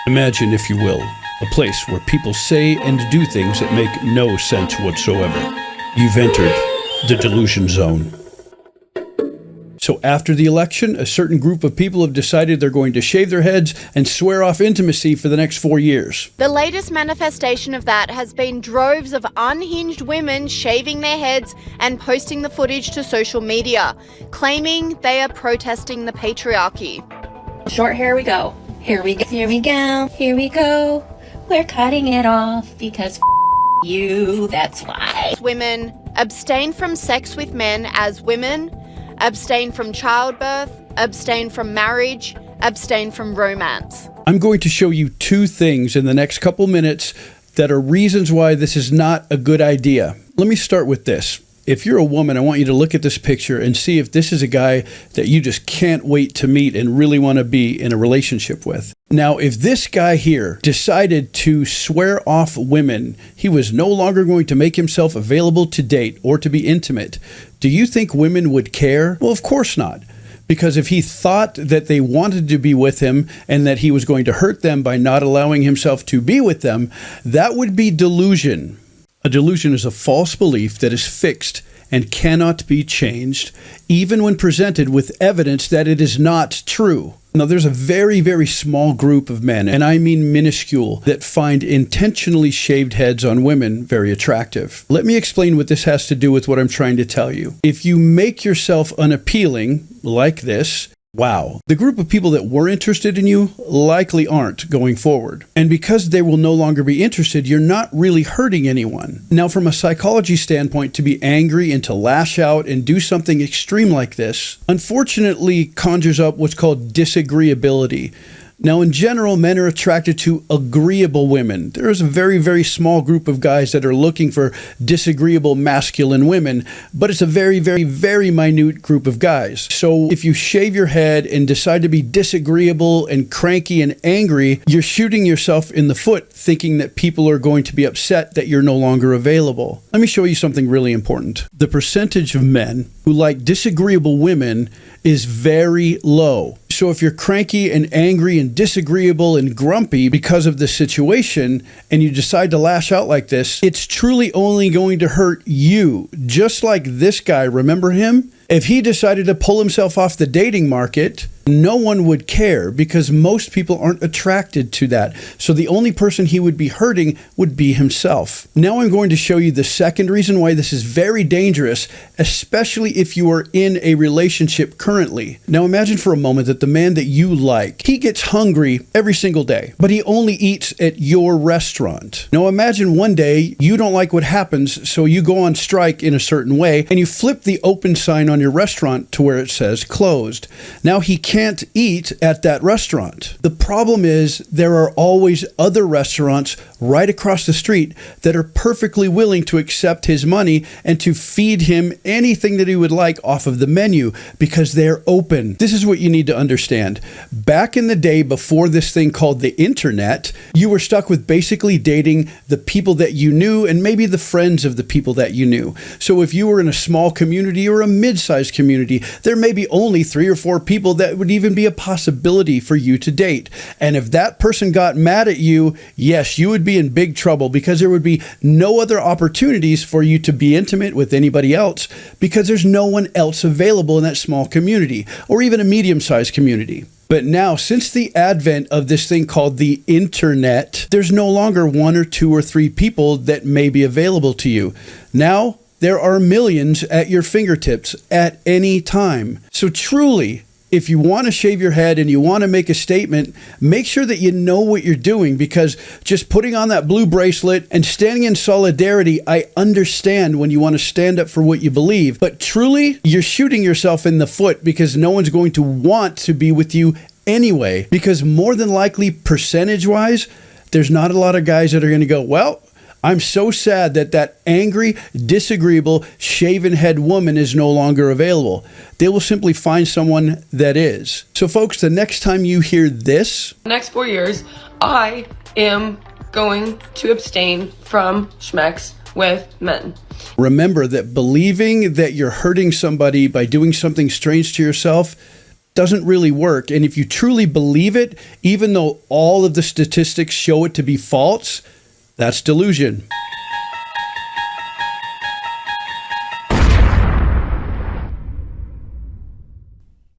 Imagine, if you will, a place where people say and do things that make no sense whatsoever. You've entered the delusion zone. So after the election, a certain group of people have decided they're going to shave their heads and swear off intimacy for the next 4 years. The latest manifestation of that has been droves of unhinged women shaving their heads and posting the footage to social media, claiming they are protesting the patriarchy. Short hair we go. Here we go. Here we go. Here we go. We're cutting it off because you, that's why. Women abstain from sex with men as women, abstain from childbirth, abstain from marriage, abstain from romance. I'm going to show you 2 things in the next couple minutes that are reasons why this is not a good idea. Let me start with this. If you're a woman, I want you to look at this picture and see if this is a guy that you just can't wait to meet and really want to be in a relationship with. Now, if this guy here decided to swear off women, he was no longer going to make himself available to date or to be intimate, do you think women would care? Well, of course not. Because if he thought that they wanted to be with him and that he was going to hurt them by not allowing himself to be with them, that would be delusion. A delusion is a false belief that is fixed and cannot be changed, even when presented with evidence that it is not true. Now, there's a very, very small group of men, and I mean minuscule, that find intentionally shaved heads on women very attractive. Let me explain what this has to do with what I'm trying to tell you. If you make yourself unappealing, like this, wow, the group of people that were interested in you likely aren't going forward. And because they will no longer be interested, you're not really hurting anyone. Now, from a psychology standpoint, to be angry and to lash out and do something extreme like this, unfortunately conjures up what's called disagreeability. Now, in general, men are attracted to agreeable women. There is a very, very small group of guys that are looking for disagreeable masculine women, but it's a very, very, very minute group of guys. So if you shave your head and decide to be disagreeable and cranky and angry, you're shooting yourself in the foot thinking that people are going to be upset that you're no longer available. Let me show you something really important. The percentage of men who like disagreeable women is very low. So if you're cranky and angry and disagreeable and grumpy because of the situation and you decide to lash out like this, it's truly only going to hurt you. Just like this guy, remember him? If he decided to pull himself off the dating market, no one would care because most people aren't attracted to that. So the only person he would be hurting would be himself. Now I'm going to show you the second reason why this is very dangerous, especially if you are in a relationship currently. Now imagine for a moment that the man that you like, he gets hungry every single day, but he only eats at your restaurant. Now imagine one day you don't like what happens, so you go on strike in a certain way and you flip the open sign on your restaurant to where it says closed. Now he can't eat at that restaurant. The problem is there are always other restaurants right across the street that are perfectly willing to accept his money and to feed him anything that he would like off of the menu because they're open. This is what you need to understand. Back in the day before this thing called the internet, you were stuck with basically dating the people that you knew and maybe the friends of the people that you knew. So if you were in a small community or a mid-sized community, there may be only 3 or 4 people that would even be a possibility for you to date. And if that person got mad at you, yes, you would be in big trouble because there would be no other opportunities for you to be intimate with anybody else because there's no one else available in that small community or even a medium-sized community. But now, since the advent of this thing called the internet, there's no longer 1 or 2 or 3 people that may be available to you. Now, there are millions at your fingertips at any time. So truly, if you want to shave your head and you want to make a statement, make sure that you know what you're doing, because just putting on that blue bracelet and standing in solidarity, I understand when you want to stand up for what you believe, but truly you're shooting yourself in the foot because no one's going to want to be with you anyway, because more than likely, percentage-wise, there's not a lot of guys that are going to go, well, I'm so sad that that angry, disagreeable, shaven head woman is no longer available. They will simply find someone that is. So folks, the next time you hear this, the next 4 years, I am going to abstain from schmex with men. Remember that believing that you're hurting somebody by doing something strange to yourself doesn't really work. And if you truly believe it, even though all of the statistics show it to be false, that's delusion.